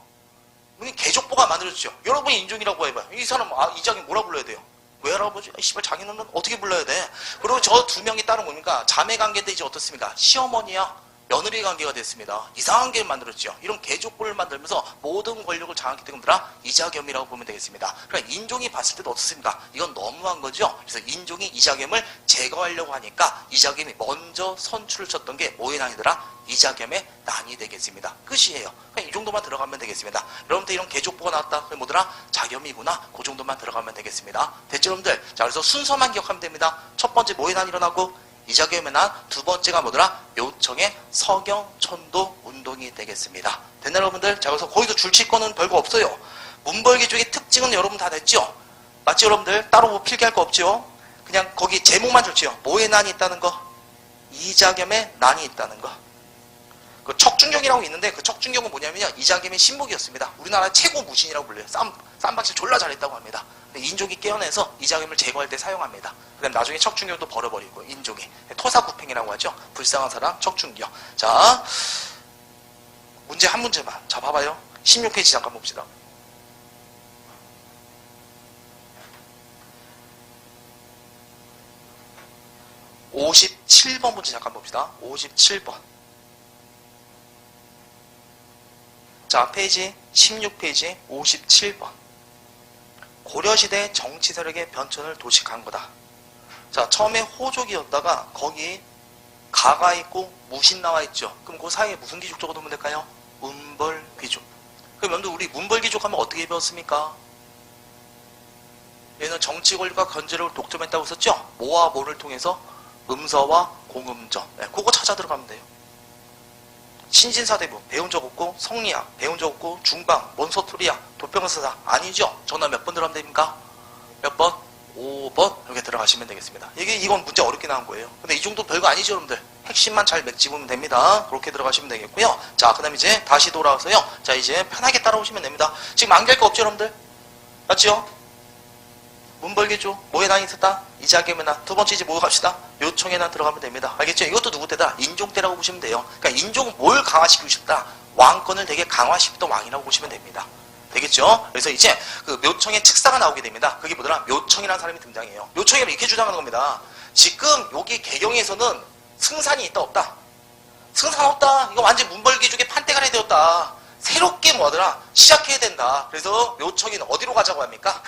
계족보가 만들어지죠. 여러분이 인종이라고 해봐요. 이 사람, 이장이 뭐라 불러야 돼요? 외할아버지? 씨발 장인어른 어떻게 불러야 돼? 그리고 저 두 명이 따른 뭡니까? 자매 관계인데 이제 어떻습니까? 시어머니야 며느리 관계가 됐습니다. 이상한 게 만들었죠. 이런 계족보를 만들면서 모든 권력을 장악했기 때문에 이자겸이라고 보면 되겠습니다. 그러니까 인종이 봤을 때도 어떻습니까? 이건 너무한 거죠. 그래서 인종이 이자겸을 제거하려고 하니까 이자겸이 먼저 선출을 쳤던 게 뭐의 난이더라? 이자겸의 난이 되겠습니다. 끝이에요. 그냥 이 정도만 들어가면 되겠습니다. 여러분들 이런 계족보가 나왔다. 그게 뭐더라? 자겸이구나. 그 정도만 들어가면 되겠습니다. 됐죠, 여러분들? 자, 그래서 순서만 기억하면 됩니다. 첫 번째 뭐의 난이 일어나고 이자겸의 난, 두 번째가 뭐더라? 묘청의 서경 천도 운동이 되겠습니다. 됐나요, 여러분들? 자, 그래서 거기서 줄칠 거는 별거 없어요. 문벌계족의 특징은 여러분 다 됐죠? 맞죠, 여러분들? 따로 뭐 필기할 거 없죠? 그냥 거기 제목만 좋지요. 뭐의 난이 있다는 거? 이자겸의 난이 있다는 거. 그 척준경이라고 있는데 그 척준경은 뭐냐면요. 이자겸의 신복이었습니다. 우리나라 최고 무신이라고 불려요. 쌈박질 졸라 잘했다고 합니다. 인종이 깨어내서 이자겸을 제거할 때 사용합니다. 그 다음 나중에 척준경도 버려버리고 인종이. 토사구팽이라고 하죠. 불쌍한 사람 척준경. 자, 문제 한 문제만. 자, 봐봐요. 16페이지 잠깐 봅시다. (57번) 문제 잠깐 봅시다. 57번. 자, 페이지 16페이지 57번. 고려시대 정치 세력의 변천을 도식한 거다. 자, 처음에 호족이었다가 거기 가가 있고 무신 나와 있죠. 그럼 그 사이에 무슨 귀족 적어두면 될까요? 문벌귀족. 그럼 여러분들 우리 문벌귀족 하면 어떻게 배웠습니까? 얘는 정치 권력과 견제력을 독점했다고 썼죠? 뭐와 뭐를 통해서? 음서와 공음전. 네, 그거 찾아 들어가면 돼요. 신진사대부 배운 적 없고, 성리학 배운 적 없고, 중방, 몬서투리아, 도평사사 아니죠? 전화 몇 번 들어가면 됩니까? 몇 번? 5번 이렇게 들어가시면 되겠습니다. 이건 문제 어렵게 나온 거예요. 근데 이 정도 별거 아니죠, 여러분들. 핵심만 잘 맺집으면 됩니다. 그렇게 들어가시면 되겠고요. 자, 그 다음에 이제 다시 돌아와서요. 자, 이제 편하게 따라오시면 됩니다. 지금 안될 거 없죠, 여러분들? 맞죠? 문벌계족, 뭐에 난이 있었다? 이자겸의 난. 두 번째 이제 뭐 갑시다? 묘청의 난 들어가면 됩니다. 알겠죠? 이것도 누구 때다? 인종 때라고 보시면 돼요. 그러니까 인종은 뭘 강화시키고 싶다? 왕권을 되게 강화시켰던 왕이라고 보시면 됩니다. 되겠죠? 그래서 이제 그 묘청의 측사가 나오게 됩니다. 그게 뭐더라? 묘청이라는 사람이 등장해요. 묘청이라면 이렇게 주장하는 겁니다. 지금 여기 개경에서는 승산이 있다 없다? 승산 없다. 이거 완전 문벌계족의 판때가리 되었다. 새롭게 뭐더라? 시작해야 된다. 그래서 묘청이는 어디로 가자고 합니까?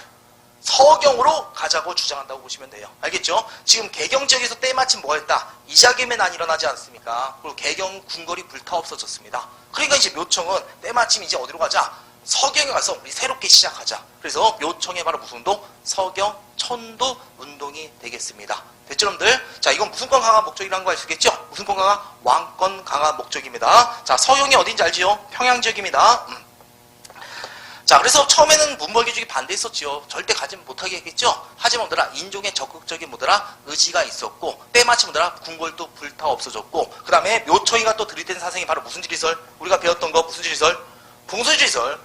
서경으로 가자고 주장한다고 보시면 돼요. 알겠죠? 지금 개경 지역에서 때마침 뭐 했다? 이자겸의 난이 일어나지 않습니까? 그리고 개경 궁궐이 불타 없어졌습니다. 그러니까 이제 묘청은 때마침 이제 어디로 가자? 서경에 가서 우리 새롭게 시작하자. 그래서 묘청의 바로 무슨 운동? 서경 천도 운동이 되겠습니다. 됐죠, 여러분들? 자, 이건 무슨 권 강화 목적이라는 거 아시겠죠? 무슨 권 강화? 왕권 강화 목적입니다. 자, 서경이 어딘지 알지요? 평양 지역입니다. 자, 그래서 처음에는 문벌계족이 반대했었지요. 절대 가지 못하게 했겠죠. 하지만 뭐더라? 인종의 적극적인 뭐더라? 의지가 있었고, 때마침 뭐더라? 궁궐도 불타 없어졌고, 그 다음에 묘청이가 또 들이댄 사상이 바로 무슨 지리설? 우리가 배웠던 거 무슨 지리설? 봉설지리설.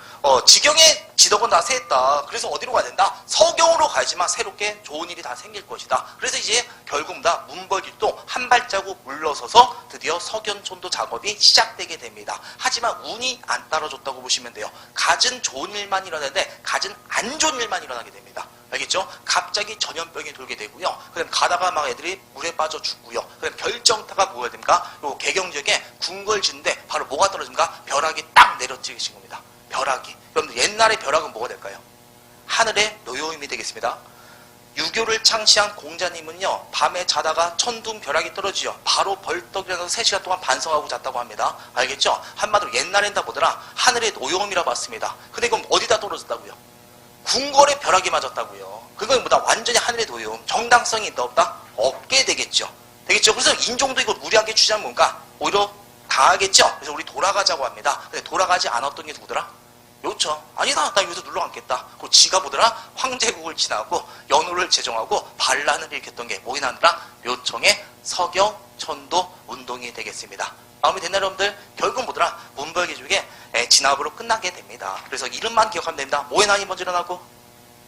지경의 지덕은 다 세했다. 그래서 어디로 가야 된다? 서경으로 가야지만 새롭게 좋은 일이 다 생길 것이다. 그래서 이제 결국 다 문벌계도 한 발자국 물러서서 드디어 서견촌도 작업이 시작되게 됩니다. 하지만 운이 안 따라줬다고 보시면 돼요. 갖은 좋은 일만 일어나는데 갖은 안 좋은 일만 일어나게 됩니다. 알겠죠? 갑자기 전염병이 돌게 되고요. 그다음 가다가 막 애들이 물에 빠져 죽고요. 그다음 결정타가 뭐가 됩니까? 요 개경 지역에 궁궐 짓는데 바로 뭐가 떨어집니까? 벼락이 딱 내려치신 겁니다. 벼락이. 여러분들 옛날에 벼락은 뭐가 될까요? 하늘의 노요임이 되겠습니다. 유교를 창시한 공자님은요, 밤에 자다가 천둥벼락이 떨어지요, 바로 벌떡 일어나서 3시간 동안 반성하고 잤다고 합니다. 알겠죠? 한마디로 옛날엔 다 뭐더라? 하늘의 노여움이라 봤습니다. 근데 이건 어디다 떨어졌다고요? 궁궐에 벼락이 맞았다고요. 그건 뭐다? 완전히 하늘의 노여움. 정당성이 있다 없다? 없게 되겠죠. 되겠죠? 그래서 인종도 이걸 무리하게 주장하면 뭔가 오히려 당하겠죠? 그래서 우리 돌아가자고 합니다. 근데 돌아가지 않았던 게 누구더라? 묘청. 아니다, 나 여기서 눌러 앉겠다. 그리고 지가 뭐더라? 황제국을 지나고 연호를 제정하고 반란을 일으켰던 게 뭐이 나더라? 묘청의 서경 천도 운동이 되겠습니다. 마음이 됐나요, 여러분들? 결국은 뭐더라? 문벌개족의 진압으로 끝나게 됩니다. 그래서 이름만 기억하면 됩니다. 모해난이 먼저 일어나고,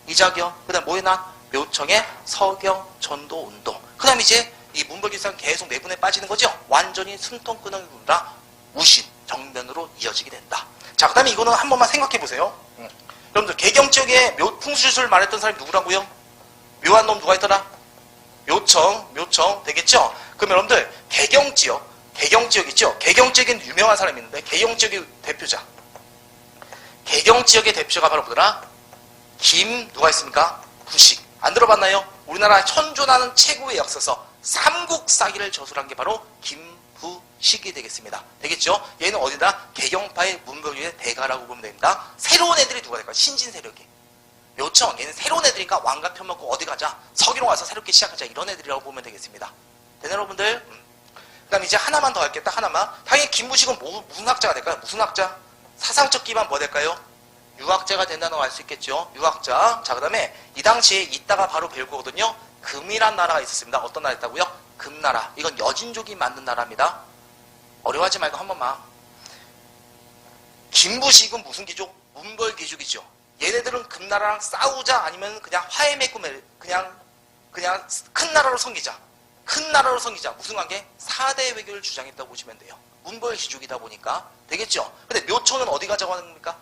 이자경, 그 다음 모해난, 묘청의 서경 천도 운동. 그 다음 이제 이 문벌개족은 계속 내분에 빠지는 거죠? 완전히 숨통 끊어기 군다. 우신, 정변으로 이어지게 된다. 자, 그 다음에 이거는 한 번만 생각해 보세요. 여러분들, 개경지역에 풍수지술을 말했던 사람이 누구라고요? 묘한 놈 누가 있더라? 묘청 되겠죠? 그럼 여러분들, 개경지역 있죠? 개경지역에는 유명한 사람이 있는데, 개경지역의 대표자. 개경지역의 대표가 바로 뭐더라? 누가 있습니까? 부식. 안 들어봤나요? 우리나라 현존하는 최고의 역사서, 삼국사기를 저술한 게 바로 김부식이 되겠습니다. 되겠죠? 얘는 어디다? 개경파의 문벌개의 대가라고 보면 됩니다. 새로운 애들이 누가 될까요? 신진 세력이. 묘청, 얘는 새로운 애들이니까 왕가 펴먹고 어디 가자? 서기로 가서 새롭게 시작하자. 이런 애들이라고 보면 되겠습니다. 되나요, 여러분들? 그 다음 이제 하나만 더 할게요. 딱 하나만. 당연히 김부식은 무슨 학자가 될까요? 무슨 학자? 사상적 기반 뭐 될까요? 유학자가 된다는 걸 알 수 있겠죠. 유학자. 자, 그 다음에 이 당시에 이따가 바로 배울 거거든요. 금이란 나라가 있었습니다. 어떤 나라 있다고요? 금나라. 이건 여진족이 만든 나라입니다. 어려워하지 말고 한 번만. 김부식은 무슨 귀족? 문벌귀족이죠. 얘네들은 금나라랑 싸우자 아니면 그냥 화해 맺고 그냥 큰 나라로 섬기자. 큰 나라로 섬기자. 무슨 관계? 4대 외교를 주장했다고 보시면 돼요. 문벌귀족이다 보니까. 되겠죠? 근데 묘청은 어디 가자고 하는 겁니까?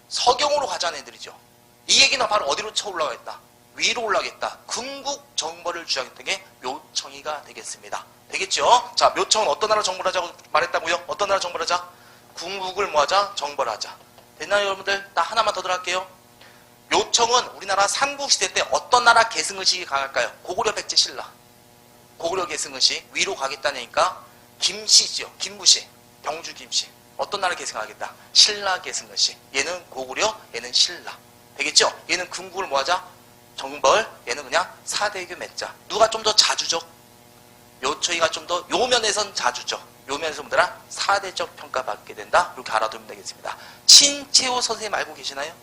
서경으로 가자는 애들이죠. 이 얘기는 바로 어디로 쳐 올라가겠다? 위로 올라가겠다. 궁국 정벌을 주장했던 게 묘청이가 되겠습니다. 되겠죠? 자, 묘청은 어떤 나라 정벌하자고 말했다고요? 어떤 나라 정벌하자? 궁국을 뭐하자? 정벌하자. 됐나요, 여러분들? 나 하나만 더 들어갈게요. 묘청은 우리나라 삼국시대 때 어떤 나라 계승의식이 강할까요? 고구려 백제 신라. 고구려 계승의식. 위로 가겠다니까 김씨죠. 김부시. 경주 김씨. 어떤 나라 계승하겠다? 신라 계승의식. 얘는 고구려, 얘는 신라. 되겠죠? 얘는 궁국을 뭐하자? 정벌. 얘는 그냥 4대 외교 맺자. 누가 좀 더 자주적? 묘청이가 좀 더 요 면에선 자주적. 요 면에서 뭐더라? 4대적 평가받게 된다. 이렇게 알아두면 되겠습니다. 신채호 선생님 알고 계시나요?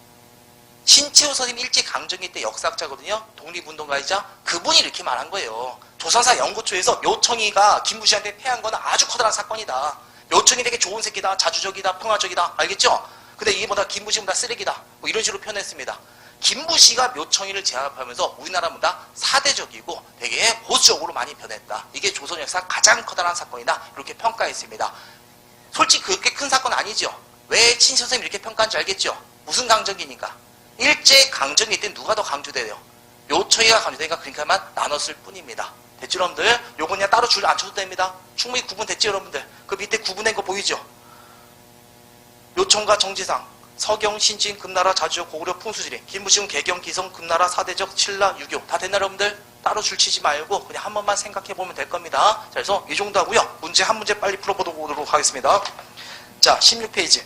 신채호 선생님 일제강점기 때 역사학자거든요. 독립운동가이자 그분이 이렇게 말한 거예요. 조선사 연구초에서 묘청이가 김부시한테 패한 거는 아주 커다란 사건이다. 묘청이 되게 좋은 새끼다. 자주적이다. 평화적이다. 알겠죠? 근데 이게 뭐다? 김부시보다 쓰레기다. 뭐 이런 식으로 표현했습니다. 김부시가 묘청이를 제압하면서 우리나라보다 4대적이고 되게 보수적으로 많이 변했다. 이게 조선 역사 가장 커다란 사건이다. 이렇게 평가했습니다. 솔직히 그렇게 큰 사건 아니죠. 왜 친 선생님이 이렇게 평가한지 알겠죠? 무슨 강점기니까. 일제 강점기 때 누가 더 강조돼요? 묘청이가 강조되니까 그러니까만 나눴을 뿐입니다. 됐죠, 여러분들? 요건 그냥 따로 줄 안 쳐도 됩니다. 충분히 구분됐죠, 여러분들? 그 밑에 구분된 거 보이죠? 묘청과 정지상, 서경, 신진, 금나라, 자주적, 고구려, 풍수지리, 김부식은 개경, 기성, 금나라, 4대적, 신라, 유교. 다 됐나, 여러분들? 따로 줄 치지 말고 그냥 한 번만 생각해 보면 될 겁니다. 자, 그래서 이 정도 하고요. 문제 한 문제 빨리 풀어보도록 하겠습니다. 자, 16페이지.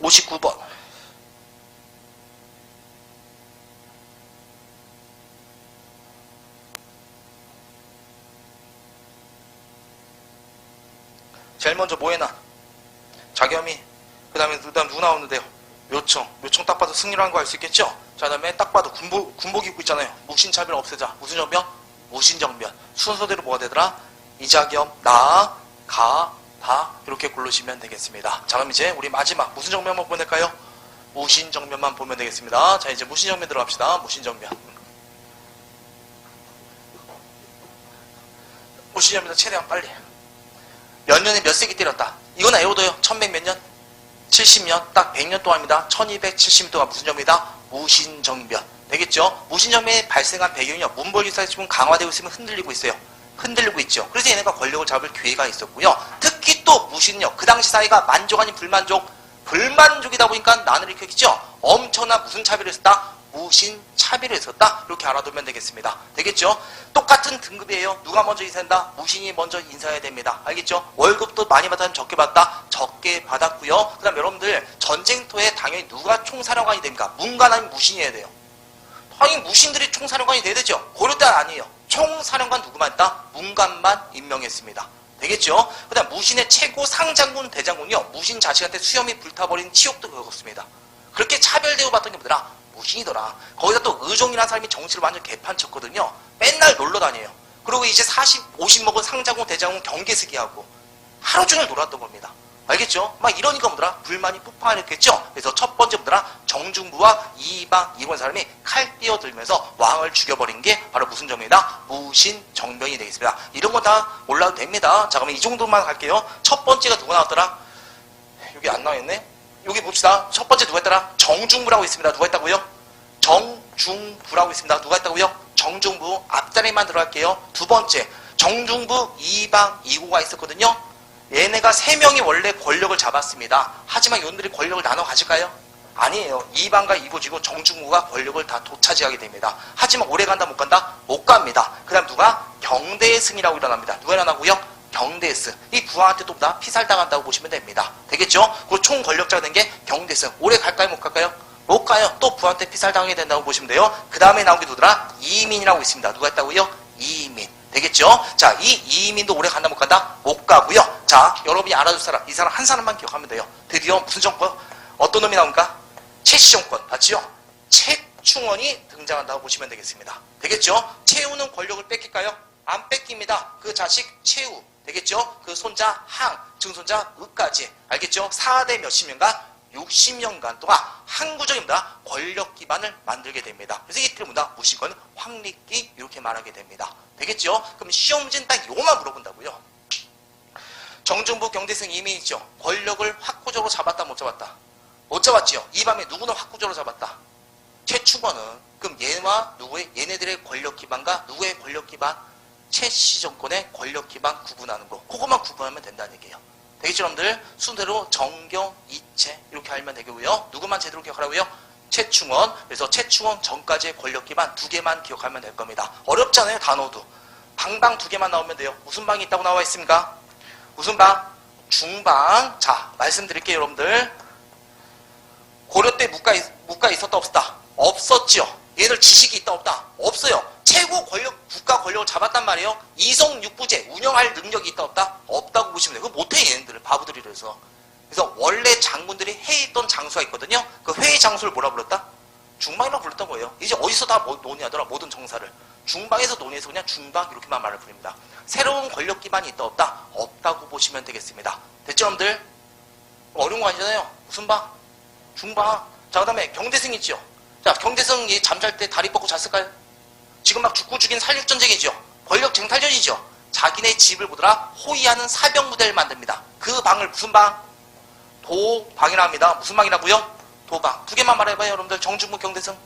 59번. 제일 먼저 모해난, 자겸이, 그 다음 누구 나오는데요? 묘청 딱 봐도 승리라는 거 알 수 있겠죠? 자, 그 다음에 딱 봐도 군복 입고 있잖아요. 무신차별 없애자. 무슨 정변? 무신정변. 순서대로 뭐가 되더라? 이자겸, 나, 가, 다 이렇게 고르시면 되겠습니다. 자, 그럼 이제 우리 마지막 무슨 정변만 보면 될까요? 무신정변만 보면 되겠습니다. 자, 이제 무신정변 들어갑시다. 무신정변. 무신정변 최대한 빨리. 몇 년에 몇 세기 때렸다. 이건 외워둬요. 1100 몇 년? 70년. 딱 100년 동안입니다. 1270년 동안 무슨 정변이다? 무신정변. 되겠죠? 무신정변이 발생한 배경이요. 문벌기사가 지금 강화되고 있으면 흔들리고 있어요. 흔들리고 있죠. 그래서 얘네가 권력을 잡을 기회가 있었고요. 특히 또 무신은요. 그 당시 사회가 만족 아닌 불만족. 불만족이다 보니까 난을 일으켰죠. 엄청난 무슨 차별을 했다? 무신 차별이 있었다. 이렇게 알아두면 되겠습니다. 되겠죠? 똑같은 등급이에요. 누가 먼저 인사한다? 무신이 먼저 인사해야 됩니다. 알겠죠? 월급도 많이 받았으면 적게 받다? 적게 받았고요. 그 다음 여러분들 전쟁터에 당연히 누가 총사령관이 됩니까? 문관 아니면 무신이어야 돼요. 당연히 무신들이 총사령관이 돼야 되죠. 고려 때는 아니에요. 총사령관 누구만 했다? 문관만 임명했습니다. 되겠죠? 그 다음 무신의 최고 상장군 대장군이요. 무신 자식한테 수염이 불타버린 치욕도 겪었습니다. 그렇게 차별대우 받던 게 뭐더라? 무신이더라. 거기다 또 의종이라는 사람이 정치를 완전 개판쳤거든요. 맨날 놀러 다녀요. 그리고 이제 40, 50 먹은 상장군 대장군 경계쓰기 하고 하루 종일 놀았던 겁니다. 알겠죠? 막 이러니까 뭐더라? 불만이 폭발했겠죠? 그래서 첫 번째 뭐더라? 정중부와 이방 이번 사람이 칼 띄어들면서 왕을 죽여버린 게 바로 무슨 정변이다? 무신정변이 되겠습니다. 이런 거 다 몰라도 됩니다. 자, 그러면 이 정도만 갈게요. 첫 번째가 누가 나왔더라? 여기 안 나와있네? 여기 봅시다. 첫 번째 누가 했더라? 정중부라고 있습니다. 누가 했다고요? 정중부라고 있습니다. 누가 했다고요? 정중부. 앞자리만 들어갈게요. 두 번째, 정중부 이방 이고가 있었거든요. 얘네가 3명이 원래 권력을 잡았습니다. 하지만 이들이 권력을 나눠 가질까요? 아니에요. 이방과 이고지고 정중부가 권력을 다 도차지하게 됩니다. 하지만 오래 간다 못 간다? 못 갑니다. 그 다음 누가? 경대승이라고 일어납니다. 누가 일어나고요? 경대승. 이 부하한테 또 다 피살당한다고 보시면 됩니다. 되겠죠? 그 총 권력자가 된 게 경대승. 오래 갈까요? 못 갈까요? 못 가요. 또 부하한테 피살당하게 된다고 보시면 돼요. 그 다음에 나온 게 누구더라? 이민이라고 있습니다. 누가 했다고요? 이민. 되겠죠? 자, 이 이민도 오래 간다 못 간다? 못 가고요. 자, 여러분이 알아줄 사람, 이 사람 한 사람만 기억하면 돼요. 드디어 무슨 정권? 어떤 놈이 나옵니까? 최씨 정권. 맞지요? 최충원이 등장한다고 보시면 되겠습니다. 되겠죠? 최우는 권력을 뺏길까요? 안 뺏깁니다. 그 자식 최우. 되겠죠? 그 손자 항, 증손자 으까지. 알겠죠? 4대 몇십 년간 60년간 동안 항구적인 권력 기반을 만들게 됩니다. 그래서 이틀 무신권 황립기 이렇게 말하게 됩니다. 되겠죠? 그럼 시험 문제는 딱 요것만 물어본다고요. 정중부 경대승 이민이죠. 권력을 확고적으로 잡았다 못 잡았다? 못 잡았지요. 이 밤에 누구는 확고적으로 잡았다? 최충원은. 그럼 얘와 누구의 얘네들의 권력 기반과 누구의 권력 기반? 최씨 정권의 권력 기반 구분하는 거. 그것만 구분하면 된다는 얘기예요. 되겠죠, 여러분들? 순서대로 정경, 이채 이렇게 알면 되고요. 누구만 제대로 기억하라고요? 최충원. 그래서 최충원 전까지의 권력 기반 2개만 기억하면 될 겁니다. 어렵잖아요, 단어도. 방방 2개만 나오면 돼요. 무슨 방이 있다고 나와 있습니까? 무슨 방? 중방. 자, 말씀드릴게요, 여러분들. 고려 때 묵가 있었다 없었다? 없었죠. 얘들 지식이 있다 없다? 없어요. 최고 권력, 국가 권력을 잡았단 말이에요. 이성육부제 운영할 능력이 있다 없다? 없다고 보시면 돼요. 그거 못해 얘네들을 바보들이라서. 그래서 원래 장군들이 회의했던 장소가 있거든요. 그 회의 장소를 뭐라 불렀다? 중방이라고 불렀던 거예요. 이제 어디서 다 논의하더라 모든 정사를. 중방에서 논의해서 그냥 중방 이렇게만 말을 부릅니다. 새로운 권력 기반이 있다 없다? 없다고 보시면 되겠습니다. 됐죠 여러분들? 어려운 거 아니잖아요. 무슨 방? 중방. 자, 그 다음에 경대승 있죠. 자, 경대승이 잠잘 때 다리 뻗고 잤을까요? 지금 막 죽고 죽인 살육전쟁이죠. 권력 쟁탈전이죠. 자기네 집을 보더라 호위하는 사병 무대를 만듭니다. 그 방을 무슨 방? 도방이라 합니다. 무슨 방이라고요? 도방. 2개만 말해봐요 여러분들. 정중부 경대승.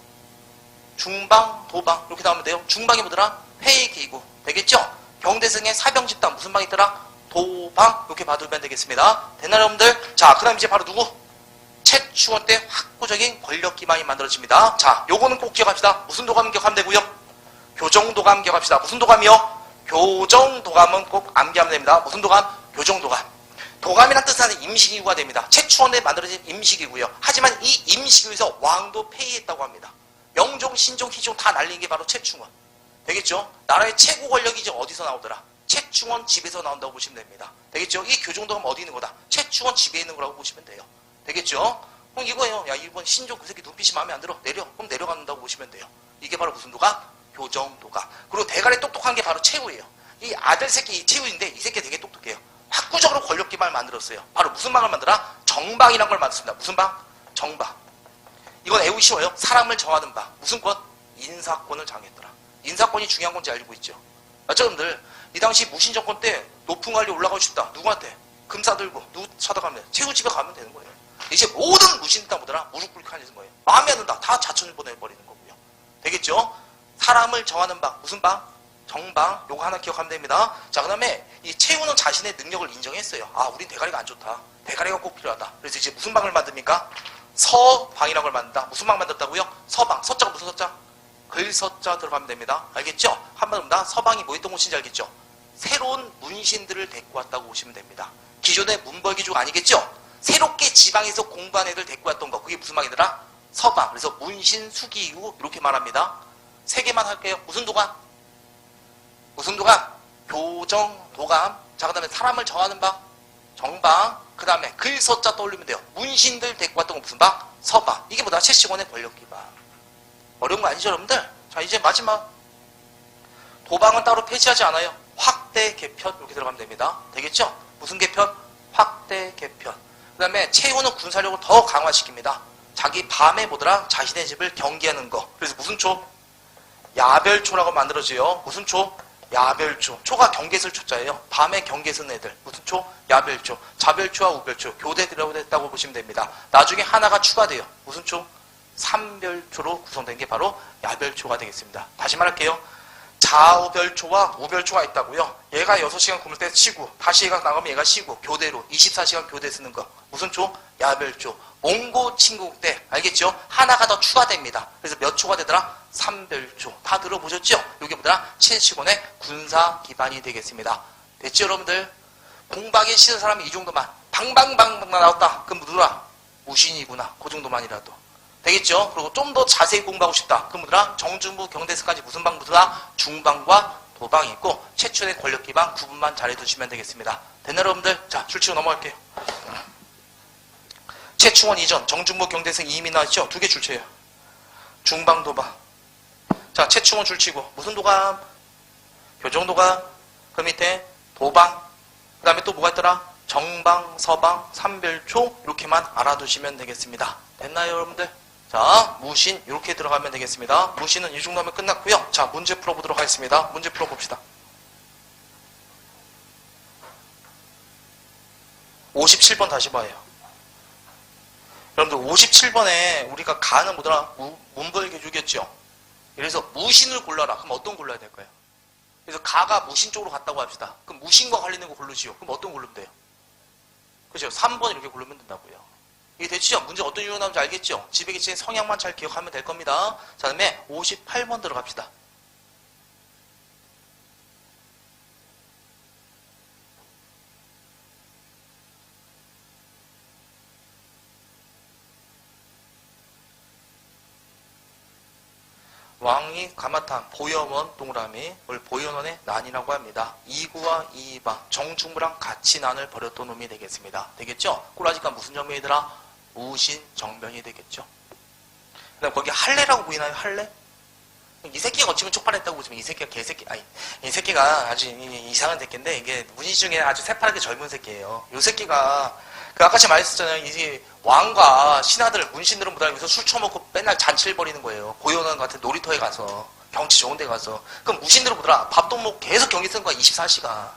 중방, 도방 이렇게 나오면 돼요. 중방이 뭐더라? 회의기구. 되겠죠? 경대승의 사병 집단 무슨 방 있더라? 도방. 이렇게 봐두면 되겠습니다. 됐나요 여러분들? 자, 그 다음 이제 바로 누구? 최충원 때 확고적인 권력 기반이 만들어집니다. 자, 요거는 꼭 기억합시다. 무슨 도감 기억하면 되고요? 교정도감 기억합시다. 무슨 도감이요? 교정도감은 꼭 암기하면 됩니다. 무슨 도감? 교정도감. 도감이란 뜻은 임시기구가 됩니다. 최충원에 만들어진 임시기구예요. 하지만 이 임시기구에서 왕도 폐위했다고 합니다. 영종, 신종, 희종 다 날린 게 바로 최충원. 되겠죠? 나라의 최고 권력이 이제 어디서 나오더라? 최충원 집에서 나온다고 보시면 됩니다. 되겠죠? 이 교정도감 어디 있는 거다? 최충원 집에 있는 거라고 보시면 돼요. 되겠죠? 그럼 이거예요. 야, 이번 신종 그 새끼 눈빛이 마음에 안 들어. 내려. 그럼 내려간다고 보시면 돼요. 이게 바로 무슨 도감? 교정도감. 그리고 대가리 똑똑한 게 바로 최우예요. 이 아들 새끼 이 최우인데 이 새끼 되게 똑똑해요. 확고적으로 권력 기반을 만들었어요. 바로 무슨 방을 만들어? 정방이라는 걸 만들었습니다. 무슨 방? 정방. 이건 애우 쉬워요. 사람을 정하는 방. 무슨 권? 인사권을 정했더라. 인사권이 중요한 건지 알고 있죠. 맞죠, 여러분들? 이 당시 무신정권 때 높은 관리 올라가고 싶다. 누구한테? 금 싸들고 누구 찾아가면 돼. 최우 집에 가면 되는 거예요. 이제 모든 무신들 다 뭐더라? 무릎 꿇고 하는 거예요. 마음에 안 든다. 다 자천을 보내버리는 거고요. 되겠죠? 사람을 정하는 방. 무슨 방? 정방. 요거 하나 기억하면 됩니다. 자, 그 다음에 이 최우는 자신의 능력을 인정했어요. 아, 우린 대가리가 안 좋다. 대가리가 꼭 필요하다. 그래서 이제 무슨 방을 만듭니까? 서방이라는 걸 만든다. 무슨 방 만들었다고요? 서방. 서자가 무슨 서자? 글서자 들어가면 됩니다. 알겠죠? 한번 봅니다. 서방이 뭐 했던 곳인지 알겠죠? 새로운 문신들을 데리고 왔다고 보시면 됩니다. 기존의 문벌기조가 아니겠죠? 새롭게 지방에서 공부한 애들 데리고 왔던 거. 그게 무슨 방이더라? 서방. 그래서 문신, 수기이후 이렇게 말합니다. 세 개만 할게요. 무슨 도감? 무슨 도감? 교정, 도감. 자, 그 다음에 사람을 정하는 방, 정방. 그 다음에 글서자 떠올리면 돼요. 문신들 데리고 왔던 거 무슨 방? 서방. 이게 뭐다? 최씨원의 권력기반. 어려운 거 아니죠, 여러분들? 자, 이제 마지막. 도방은 따로 폐지하지 않아요. 확대, 개편 이렇게 들어가면 됩니다. 되겠죠? 무슨 개편? 확대, 개편. 그 다음에 최후는 군사력을 더 강화시킵니다. 자기 밤에 뭐더라? 자신의 집을 경계하는 거. 그래서 무슨 초? 야별초라고 만들어져요. 무슨 초? 야별초. 초가 경계설 초자예요. 밤에 경계 쓰는 애들. 무슨 초? 야별초. 자별초와 우별초. 교대들이라고 했다고 보시면 됩니다. 나중에 하나가 추가돼요. 무슨 초? 삼별초로 구성된 게 바로 야별초가 되겠습니다. 다시 말할게요. 자우별초와 우별초가 있다고요. 얘가 6시간 굶을 때 쉬고, 다시 얘가 나가면 얘가 쉬고, 교대로 24시간 교대 쓰는 거. 무슨 초? 야별초. 몽고 친국 때 알겠죠? 하나가 더 추가됩니다. 그래서 몇 초가 되더라? 삼별초. 다 들어보셨죠? 이게 뭐더라? 최씨원의 군사 기반이 되겠습니다. 됐죠, 여러분들? 공부하기 싫은 사람이 이 정도만 방방방방 나왔다. 그럼 누구라? 무신이구나. 그 정도만이라도. 되겠죠? 그리고 좀 더 자세히 공부하고 싶다. 그럼 뭐더라? 정중부 경대서까지 무슨 방 무더라? 중방과 도방이 있고 최초의 권력기반 구분만 잘해두시면 되겠습니다. 됐나 여러분들? 자, 출치고 넘어갈게요. 최충원 이전 정중부 경대성 이미 나왔죠? 2개 출처예요. 중방 도방. 자, 최충원 출치고 무슨 도감? 교정도감. 그 밑에 도방. 그 다음에 또 뭐가 있더라? 정방, 서방, 삼별초 이렇게만 알아두시면 되겠습니다. 됐나요 여러분들? 자, 무신 이렇게 들어가면 되겠습니다. 무신은 이 정도 하면 끝났고요. 자, 문제 풀어보도록 하겠습니다. 문제 풀어봅시다. 57번 다시 봐요. 여러분들 57번에 우리가 가는 뭐더라? 문벌교주겠죠. 그래서 무신을 골라라. 그럼 어떤 골라야 될까요? 그래서 가가 무신 쪽으로 갔다고 합시다. 그럼 무신과 관련된 거 고르시오. 그럼 어떤 거 고르면 돼요? 그죠? 3번 이렇게 고르면 된다고요. 이게 됐죠? 문제 어떤 유형 나오는지 알겠죠? 집에 계신 성향만 잘 기억하면 될 겁니다. 자, 다음에 58번 들어갑시다. 왕이 가마탄, 보현원 동그라미, 보현원의 난이라고 합니다. 2구와 2방, 정중부랑 같이 난을 벌였던 놈이 되겠습니다. 되겠죠? 꼬라지가 무슨 정변이더라? 무신 정변이 되겠죠. 그 다음 거기 할례라고 보이나요? 할례? 이 새끼가 어찌면 촉발했다고 보시면 이 새끼가 개새끼, 아니, 이 새끼가 아주 이상한 새끼인데 이게 문신 중에 아주 새파랗게 젊은 새끼예요. 이 새끼가 그 아까 제가 말했었잖아요. 이제 왕과 신하들, 문신들은 못 알면서 술 처먹고 맨날 잔치를 벌이는 거예요. 고요원 같은 놀이터에 가서, 경치 좋은 데 가서. 그럼 무신들은 뭐더라? 밥도 먹고 계속 경기 쓰는 거야, 24시간.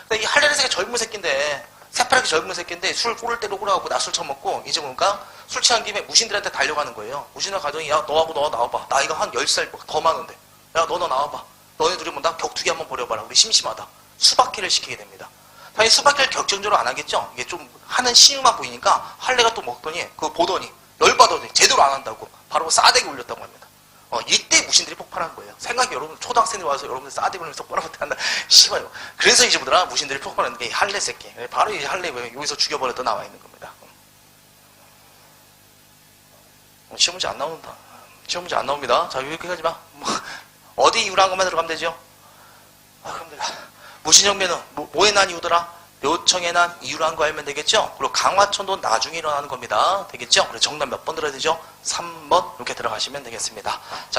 근데 이 할례는 새끼 젊은 새끼인데, 새파랗게 젊은 새끼인데 술 꼬를 때로 꼬라갖고 낮술 처먹고 이제 보니까 술 취한 김에 무신들한테 달려가는 거예요. 무신들 가더니 야, 너하고 너 나와봐. 나이가 한 10살 더 많은데. 야, 너 나와봐. 너네 둘이 뭔가 격투기 한번 벌여봐라. 우리 심심하다. 수박회를 시키게 됩니다. 당연히 수박회를 격정적으로 안 하겠죠? 이게 좀 하는 신유만 보이니까 할례가 또 먹더니 그거 보더니 열받더니 제대로 안 한다고 바로 싸대기 올렸다고 합니다. 이때 무신들이 폭발한 거예요. 생각이 여러분 초등학생들이 와서 여러분들 싸대기 올리면서 꼬라부터 한다. 씨발. 그래서 이제 뭐더라? 무신들이 폭발하는 게 할례 새끼. 바로 이 할례 여기서 죽여버렸다 나와 있는 겁니다. 시험 문제 안 나온다. 시험 문제 안 나옵니다. 자, 여기까지 봐. 어디 이유라는 것만 들어가면 되죠? 그럼 내가 무신정변은 뭐에 난 이유더라? 묘청에 난 이유라는 거 알면 되겠죠? 그리고 강화천도 나중에 일어나는 겁니다. 되겠죠? 그래서 정답 몇 번 들어야 되죠? 3번 이렇게 들어가시면 되겠습니다. 자,